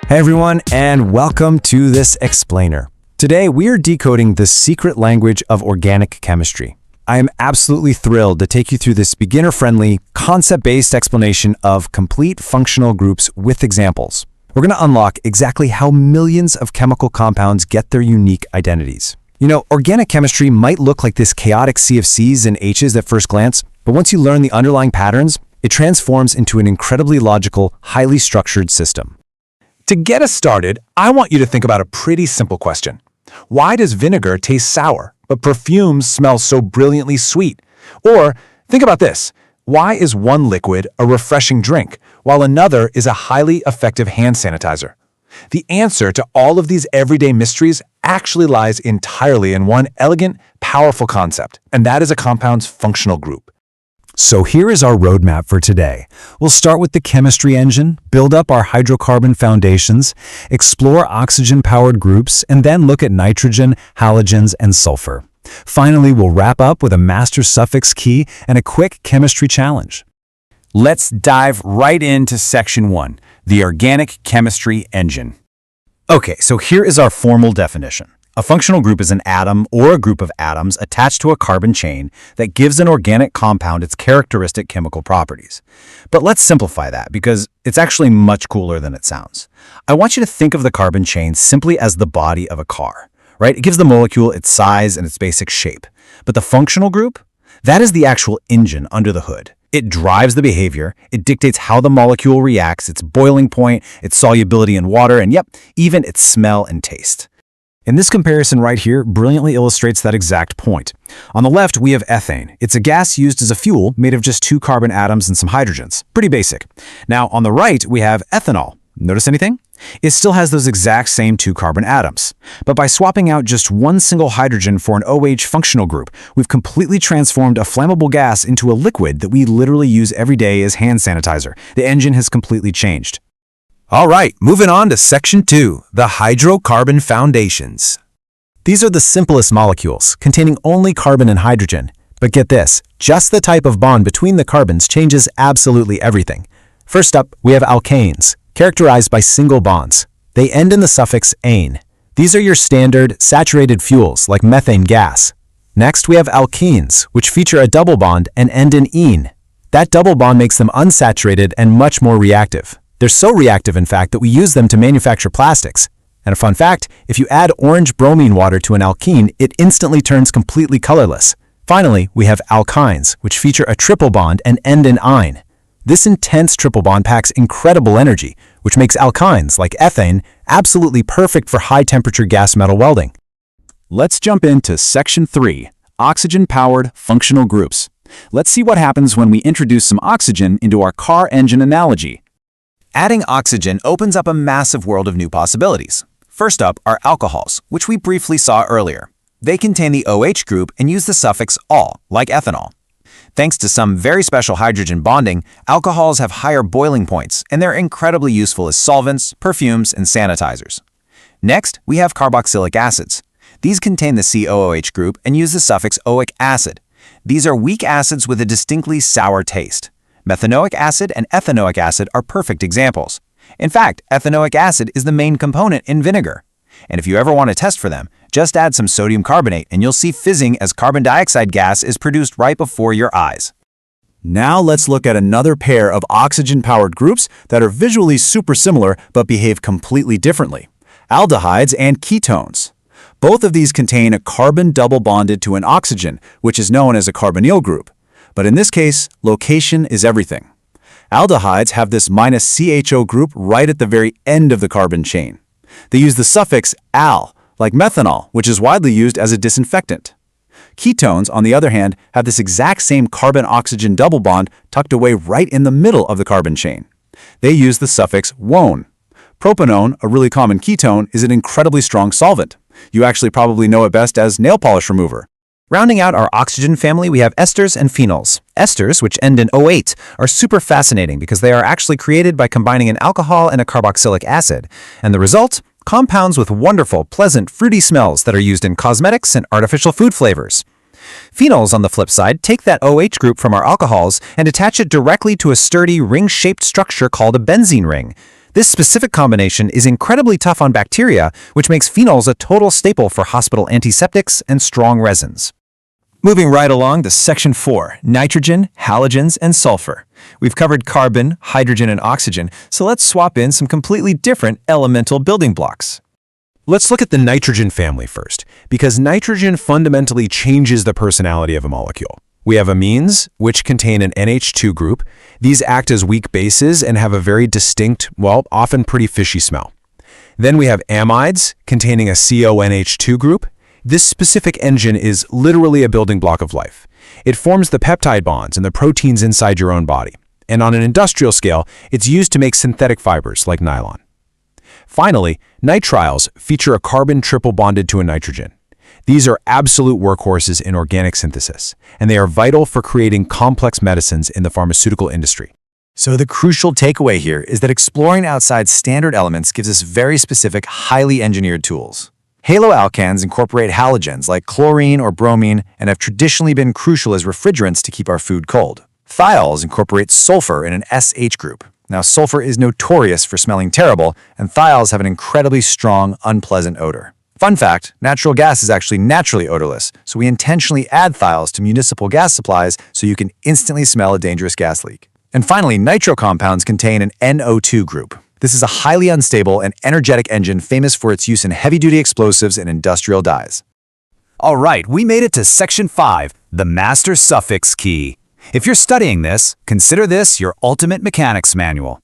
Hey everyone, and welcome to this explainer. Today we are decoding the secret language of organic chemistry. I am absolutely thrilled to take you through this beginner-friendly, concept-based explanation of complete functional groups with examples. We're going to unlock exactly how millions of chemical compounds get their unique identities. You know, organic chemistry might look like this chaotic sea of C's and H's at first glance, but once you learn the underlying patterns, it transforms into an incredibly logical, highly structured system. To get us started, I want you to think about a pretty simple question. Why does vinegar taste sour, but perfumes smell so brilliantly sweet? Or think about this. Why is one liquid a refreshing drink, while another is a highly effective hand sanitizer? The answer to all of these everyday mysteries actually lies entirely in one elegant, powerful concept, and that is a compound's functional group. So here is our roadmap for today. We'll start with the chemistry engine, build up our hydrocarbon foundations, explore oxygen-powered groups, and then look at nitrogen, halogens, and sulfur. Finally, we'll wrap up with a master suffix key and a quick chemistry challenge. Let's dive right into Section 1, the organic chemistry engine. Okay, so here is our formal definition. A functional group is an atom or a group of atoms attached to a carbon chain that gives an organic compound its characteristic chemical properties. But let's simplify that because it's actually much cooler than it sounds. I want you to think of the carbon chain simply as the body of a car, right? It gives the molecule its size and its basic shape. But the functional group? That is the actual engine under the hood. It drives the behavior, it dictates how the molecule reacts, its boiling point, its solubility in water, and even its smell and taste. And this comparison right here brilliantly illustrates that exact point. On the left, we have ethane. It's a gas used as a fuel made of just 2 carbon atoms and some hydrogens. Pretty basic. Now, on the right, we have ethanol. Notice anything? It still has those exact same 2 carbon atoms. But by swapping out just one single hydrogen for an OH functional group, we've completely transformed a flammable gas into a liquid that we literally use every day as hand sanitizer. The engine has completely changed. All right, moving on to Section 2, the Hydrocarbon Foundations. These are the simplest molecules, containing only carbon and hydrogen. But get this, just the type of bond between the carbons changes absolutely everything. First up, we have alkanes, characterized by single bonds. They end in the suffix -ane. These are your standard, saturated fuels like methane gas. Next, we have alkenes, which feature a double bond and end in -ene. That double bond makes them unsaturated and much more reactive. They're so reactive, in fact, that we use them to manufacture plastics. And a fun fact, if you add orange bromine water to an alkene, it instantly turns completely colorless. Finally, we have alkynes, which feature a triple bond and end in -ine. This intense triple bond packs incredible energy, which makes alkynes, like ethane, absolutely perfect for high-temperature gas metal welding. Let's jump into Section 3, oxygen-powered functional groups. Let's see what happens when we introduce some oxygen into our car engine analogy. Adding oxygen opens up a massive world of new possibilities. First up are alcohols, which we briefly saw earlier. They contain the OH group and use the suffix -al, like ethanol. Thanks to some very special hydrogen bonding, alcohols have higher boiling points, and they're incredibly useful as solvents, perfumes, and sanitizers. Next, we have carboxylic acids. These contain the COOH group and use the suffix -oic acid. These are weak acids with a distinctly sour taste. Methanoic acid and ethanoic acid are perfect examples. In fact, ethanoic acid is the main component in vinegar. And if you ever want to test for them, just add some sodium carbonate and you'll see fizzing as carbon dioxide gas is produced right before your eyes. Now let's look at another pair of oxygen-powered groups that are visually super similar but behave completely differently: aldehydes and ketones. Both of these contain a carbon double bonded to an oxygen, which is known as a carbonyl group. But in this case, location is everything. Aldehydes have this -CHO group right at the very end of the carbon chain. They use the suffix -al, like methanol, which is widely used as a disinfectant. Ketones, on the other hand, have this exact same carbon-oxygen double bond tucked away right in the middle of the carbon chain. They use the suffix -wone. Propanone, a really common ketone, is an incredibly strong solvent. You actually probably know it best as nail polish remover. Rounding out our oxygen family, we have esters and phenols. Esters, which end in -08, are super fascinating because they are actually created by combining an alcohol and a carboxylic acid. And the result? Compounds with wonderful, pleasant, fruity smells that are used in cosmetics and artificial food flavors. Phenols, on the flip side, take that OH group from our alcohols and attach it directly to a sturdy, ring-shaped structure called a benzene ring. This specific combination is incredibly tough on bacteria, which makes phenols a total staple for hospital antiseptics and strong resins. Moving right along to Section 4, nitrogen, halogens, and sulfur. We've covered carbon, hydrogen, and oxygen, so let's swap in some completely different elemental building blocks. Let's look at the nitrogen family first, because nitrogen fundamentally changes the personality of a molecule. We have amines, which contain an NH2 group. These act as weak bases and have a very distinct, well, often pretty fishy smell. Then we have amides, containing a CONH₂ group. This specific engine is literally a building block of life. It forms the peptide bonds and the proteins inside your own body. And on an industrial scale, it's used to make synthetic fibers like nylon. Finally, nitriles feature a carbon triple bonded to a nitrogen. These are absolute workhorses in organic synthesis, and they are vital for creating complex medicines in the pharmaceutical industry. So the crucial takeaway here is that exploring outside standard elements gives us very specific, highly engineered tools. Haloalkanes incorporate halogens like chlorine or bromine and have traditionally been crucial as refrigerants to keep our food cold. Thiols incorporate sulfur in an SH group. Now, sulfur is notorious for smelling terrible, and thiols have an incredibly strong, unpleasant odor. Fun fact, natural gas is actually naturally odorless, so we intentionally add thiols to municipal gas supplies so you can instantly smell a dangerous gas leak. And finally, nitro compounds contain an NO2 group. This is a highly unstable and energetic engine famous for its use in heavy-duty explosives and industrial dyes. All right, we made it to Section 5, the master suffix key. If you're studying this, consider this your ultimate mechanics manual.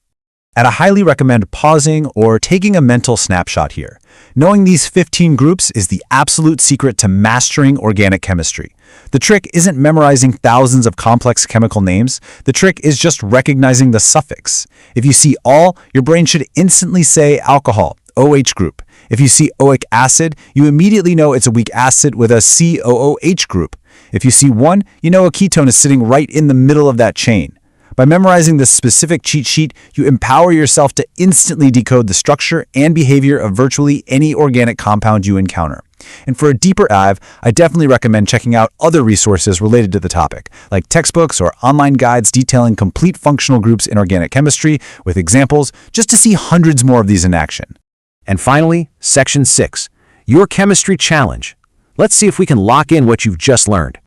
And I highly recommend pausing or taking a mental snapshot here. Knowing these 15 groups is the absolute secret to mastering organic chemistry. The trick isn't memorizing thousands of complex chemical names. The trick is just recognizing the suffix. If you see all, your brain should instantly say alcohol, OH group. If you see oic acid, you immediately know it's a weak acid with a COOH group. If you see one, you know a ketone is sitting right in the middle of that chain. By memorizing this specific cheat sheet, you empower yourself to instantly decode the structure and behavior of virtually any organic compound you encounter. And for a deeper dive, I definitely recommend checking out other resources related to the topic, like textbooks or online guides detailing complete functional groups in organic chemistry with examples, just to see hundreds more of these in action. And finally, Section 6, your chemistry challenge. Let's see if we can lock in what you've just learned.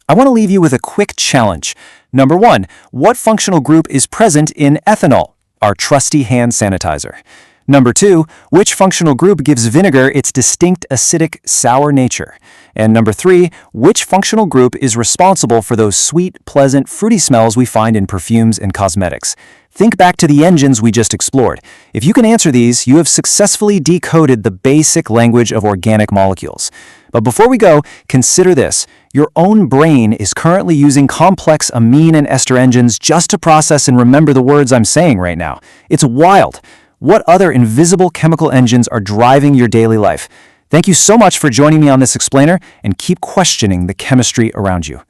I want to leave you with a quick challenge. Number 1, what functional group is present in ethanol, our trusty hand sanitizer? Number 2, which functional group gives vinegar its distinct acidic, sour nature? And number 3, which functional group is responsible for those sweet, pleasant, fruity smells we find in perfumes and cosmetics? Think back to the engines we just explored. If you can answer these, you have successfully decoded the basic language of organic molecules. But before we go, consider this. Your own brain is currently using complex amine and ester engines just to process and remember the words I'm saying right now. It's wild. What other invisible chemical engines are driving your daily life? Thank you so much for joining me on this explainer, and keep questioning the chemistry around you.